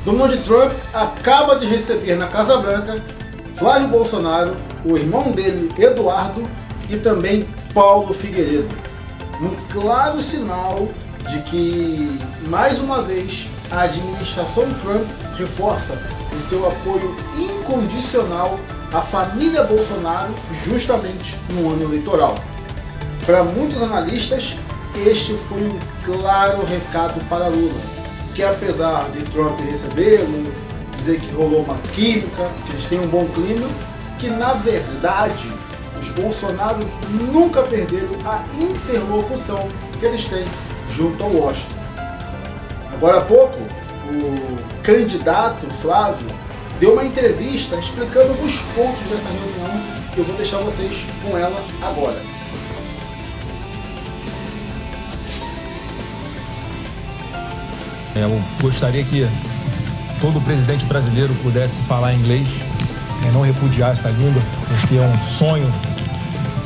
Donald Trump acaba de receber na Casa Branca Flávio Bolsonaro, o irmão dele, Eduardo, e também Paulo Figueiredo. Um claro sinal de que, mais uma vez, a administração Trump reforça o seu apoio incondicional à família Bolsonaro justamente no ano eleitoral. Para muitos analistas, este foi um claro recado para Lula, que apesar de Trump recebê-lo, dizer que rolou uma química, que eles têm um bom clima, que na verdade os Bolsonaros nunca perderam a interlocução que eles têm junto ao Washington. Agora há pouco, o candidato Flávio deu uma entrevista explicando alguns pontos dessa reunião e eu vou deixar vocês com ela agora. Eu gostaria que todo presidente brasileiro pudesse falar inglês, não repudiar essa língua, porque é um sonho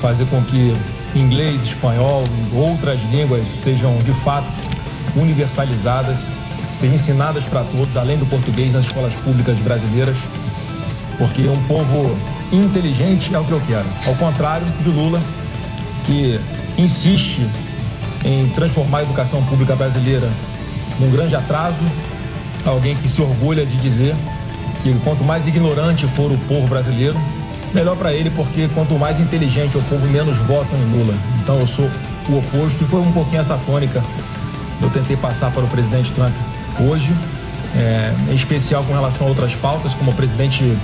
fazer com que inglês, espanhol, outras línguas sejam de fato universalizadas, sejam ensinadas para todos, além do português, nas escolas públicas brasileiras, porque um povo inteligente é o que eu quero. Ao contrário de Lula, que insiste em transformar a educação pública brasileira num grande atraso, alguém que se orgulha de dizer que quanto mais ignorante for o povo brasileiro, melhor para ele, porque quanto mais inteligente o povo, menos votam em Lula. Então eu sou o oposto e foi um pouquinho essa tônica que eu tentei passar para o presidente Trump hoje, em especial com relação a outras pautas, como o presidente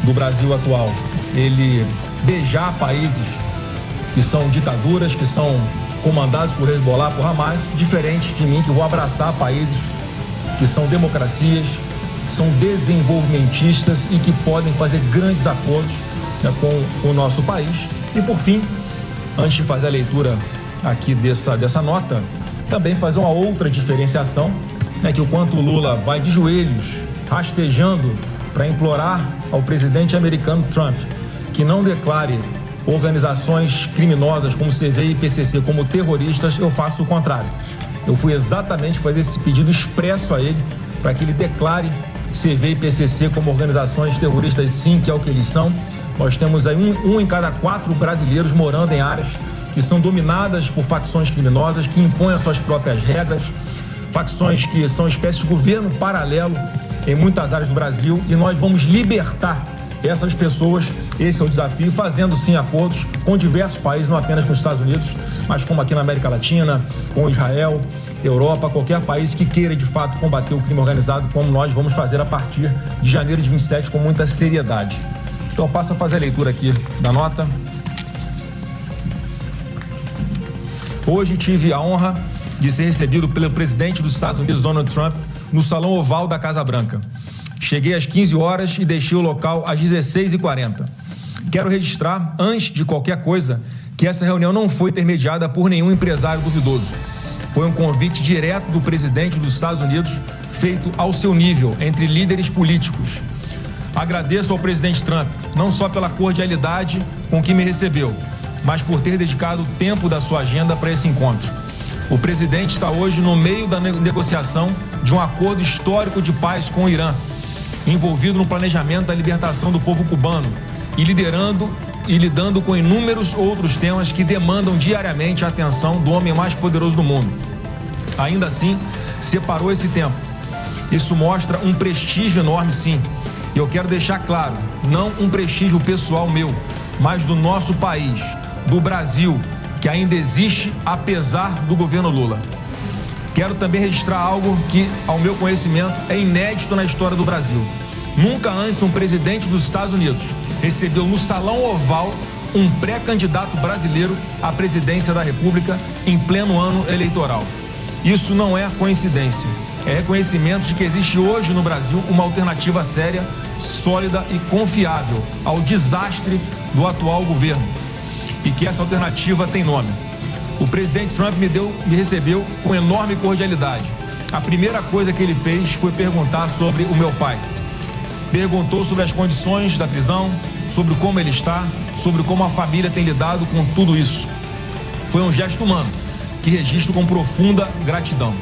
do Brasil atual, ele beijar países que são ditaduras, que são comandados por Hezbollah, por Hamas, diferente de mim, que vou abraçar países que são democracias, são desenvolvimentistas e que podem fazer grandes acordos, com o nosso país. E por fim, antes de fazer a leitura aqui dessa nota, também fazer uma outra diferenciação, que o quanto o Lula vai de joelhos, rastejando para implorar ao presidente americano Trump que não declare organizações criminosas como CVI e PCC como terroristas, eu faço o contrário. Eu fui exatamente fazer esse pedido expresso a ele para que ele declare CVI e PCC como organizações terroristas, sim, que é o que eles são. Nós temos aí um em cada 4 brasileiros morando em áreas que são dominadas por facções criminosas, que impõem as suas próprias regras, facções que são espécies de governo paralelo em muitas áreas do Brasil, e nós vamos libertar essas pessoas. Esse é o desafio, fazendo sim acordos com diversos países, não apenas com os Estados Unidos, mas como aqui na América Latina, com Israel, Europa, qualquer país que queira de fato combater o crime organizado, como nós vamos fazer a partir de janeiro de 27 com muita seriedade. Então eu passo a fazer a leitura aqui da nota. Hoje tive a honra de ser recebido pelo presidente dos Estados Unidos, Donald Trump, no Salão Oval da Casa Branca. Cheguei às 15 horas e deixei o local às 16h40. Quero registrar, antes de qualquer coisa, que essa reunião não foi intermediada por nenhum empresário duvidoso. Foi um convite direto do presidente dos Estados Unidos, feito ao seu nível, entre líderes políticos. Agradeço ao presidente Trump, não só pela cordialidade com que me recebeu, mas por ter dedicado o tempo da sua agenda para esse encontro. O presidente está hoje no meio da negociação de um acordo histórico de paz com o Irã, envolvido no planejamento da libertação do povo cubano e lidando com inúmeros outros temas que demandam diariamente a atenção do homem mais poderoso do mundo. Ainda assim, separou esse tempo. Isso mostra um prestígio enorme, sim. E eu quero deixar claro, não um prestígio pessoal meu, mas do nosso país, do Brasil, que ainda existe apesar do governo Lula. Quero também registrar algo que, ao meu conhecimento, é inédito na história do Brasil. Nunca antes um presidente dos Estados Unidos recebeu no Salão Oval um pré-candidato brasileiro à presidência da República em pleno ano eleitoral. Isso não é coincidência. É reconhecimento de que existe hoje no Brasil uma alternativa séria, sólida e confiável ao desastre do atual governo. E que essa alternativa tem nome. O presidente Trump me recebeu com enorme cordialidade. A primeira coisa que ele fez foi perguntar sobre o meu pai. Perguntou sobre as condições da prisão, sobre como ele está, sobre como a família tem lidado com tudo isso. Foi um gesto humano que registro com profunda gratidão.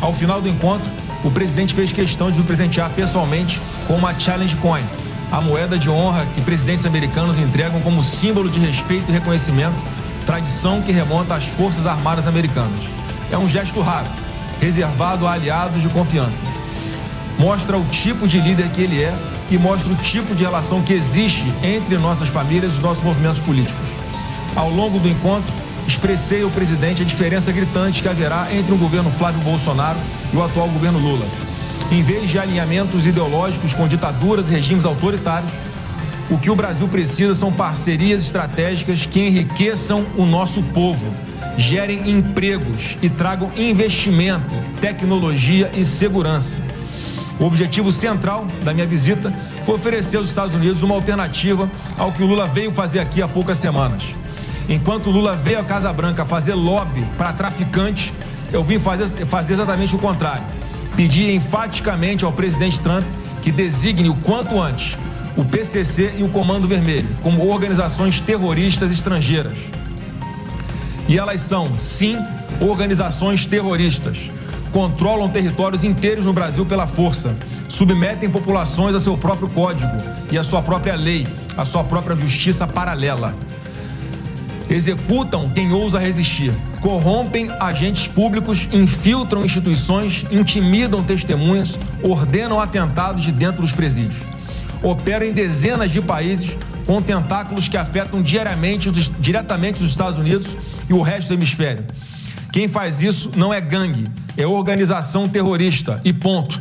Ao final do encontro, o presidente fez questão de me presentear pessoalmente com uma Challenge Coin, a moeda de honra que presidentes americanos entregam como símbolo de respeito e reconhecimento, tradição que remonta às Forças Armadas Americanas. É um gesto raro, reservado a aliados de confiança. Mostra o tipo de líder que ele é e mostra o tipo de relação que existe entre nossas famílias e os nossos movimentos políticos. Ao longo do encontro, expressei ao presidente a diferença gritante que haverá entre o governo Flávio Bolsonaro e o atual governo Lula. Em vez de alinhamentos ideológicos com ditaduras e regimes autoritários, o que o Brasil precisa são parcerias estratégicas que enriqueçam o nosso povo, gerem empregos e tragam investimento, tecnologia e segurança. O objetivo central da minha visita foi oferecer aos Estados Unidos uma alternativa ao que o Lula veio fazer aqui há poucas semanas. Enquanto o Lula veio à Casa Branca fazer lobby para traficantes, eu vim fazer exatamente o contrário. Pedir enfaticamente ao presidente Trump que designe o quanto antes o PCC e o Comando Vermelho como organizações terroristas estrangeiras. E elas são, sim, organizações terroristas. Controlam territórios inteiros no Brasil pela força, submetem populações a seu próprio código e a sua própria lei, a sua própria justiça paralela. Executam quem ousa resistir, corrompem agentes públicos, infiltram instituições, intimidam testemunhas, ordenam atentados de dentro dos presídios. Operam em dezenas de países com tentáculos que afetam diretamente os Estados Unidos e o resto do hemisfério. Quem faz isso não é gangue, é organização terrorista e ponto.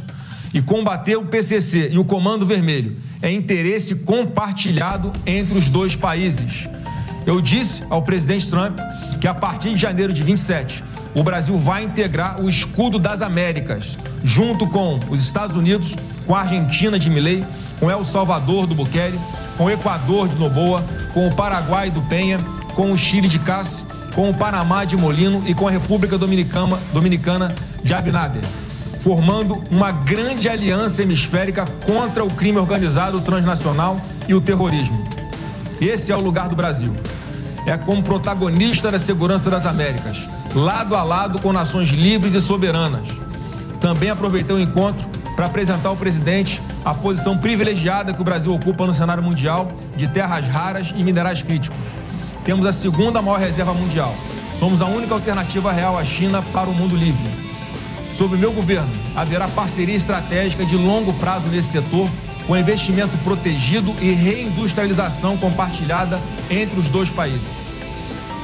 E combater o PCC e o Comando Vermelho é interesse compartilhado entre os dois países. Eu disse ao presidente Trump que a partir de janeiro de 27, o Brasil vai integrar o escudo das Américas, junto com os Estados Unidos, com a Argentina de Milei, com El Salvador do Bukele, com o Equador de Noboa, com o Paraguai do Penha, com o Chile de Cassi, com o Panamá de Molino e com a República Dominicana de Abinader, formando uma grande aliança hemisférica contra o crime organizado transnacional e o terrorismo. Esse é o lugar do Brasil. É como protagonista da segurança das Américas, lado a lado com nações livres e soberanas. Também aproveitei o encontro para apresentar ao presidente a posição privilegiada que o Brasil ocupa no cenário mundial de terras raras e minerais críticos. Temos a segunda maior reserva mundial. Somos a única alternativa real à China para o mundo livre. Sob o meu governo, haverá parceria estratégica de longo prazo nesse setor, com investimento protegido e reindustrialização compartilhada entre os dois países.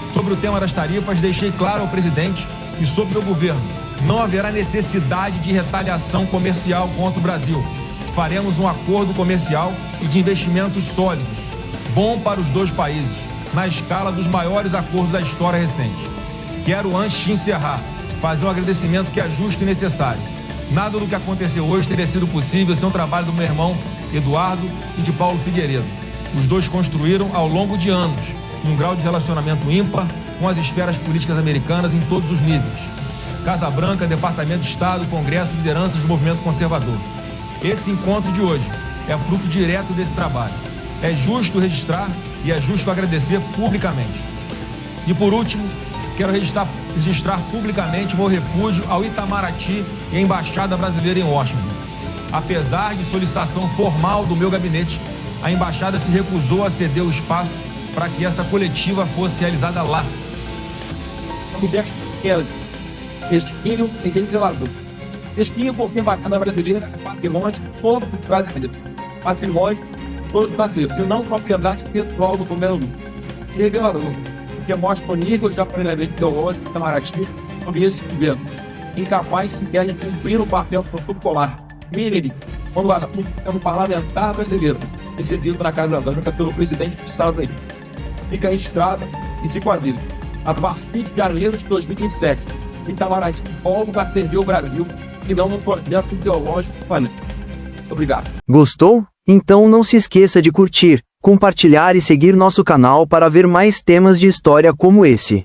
Sobre o tema das tarifas, deixei claro ao presidente que, sob meu governo, não haverá necessidade de retaliação comercial contra o Brasil. Faremos um acordo comercial e de investimentos sólidos, bom para os dois países, na escala dos maiores acordos da história recente. Quero, antes de encerrar, fazer um agradecimento que é justo e necessário. Nada do que aconteceu hoje teria sido possível sem o trabalho do meu irmão Eduardo e de Paulo Figueiredo. Os dois construíram, ao longo de anos, um grau de relacionamento ímpar com as esferas políticas americanas em todos os níveis. Casa Branca, Departamento de Estado, Congresso, lideranças do movimento conservador. Esse encontro de hoje é fruto direto desse trabalho. É justo registrar e é justo agradecer publicamente. E por último, quero registrar publicamente o meu repúdio ao Itamaraty e à Embaixada Brasileira em Washington. Apesar de solicitação formal do meu gabinete, a Embaixada se recusou a ceder o espaço para que essa coletiva fosse realizada lá. Destino e revelador. Destino porque a Embaixada Brasileira é patrimônio de todos os brasileiros. Patrimônio de todos os brasileiros, se não propriedade pessoal do governo. Revelador, porque mostra o nível de aprendizamento ideológico do Itamaraty sobre esse governo, incapaz sequer de cumprir o papel protocolar mínimo quando o assunto é um parlamentar brasileiro, recebido na Casa Branca pelo presidente dos Estados Unidos. Fica registrado e de quadrilha. A partir de janeiro de 2027, Itamaraty volta a servir o Brasil e não um projeto ideológico do planeta. Obrigado. Gostou? Então não se esqueça de curtir, compartilhar e seguir nosso canal para ver mais temas de história como esse.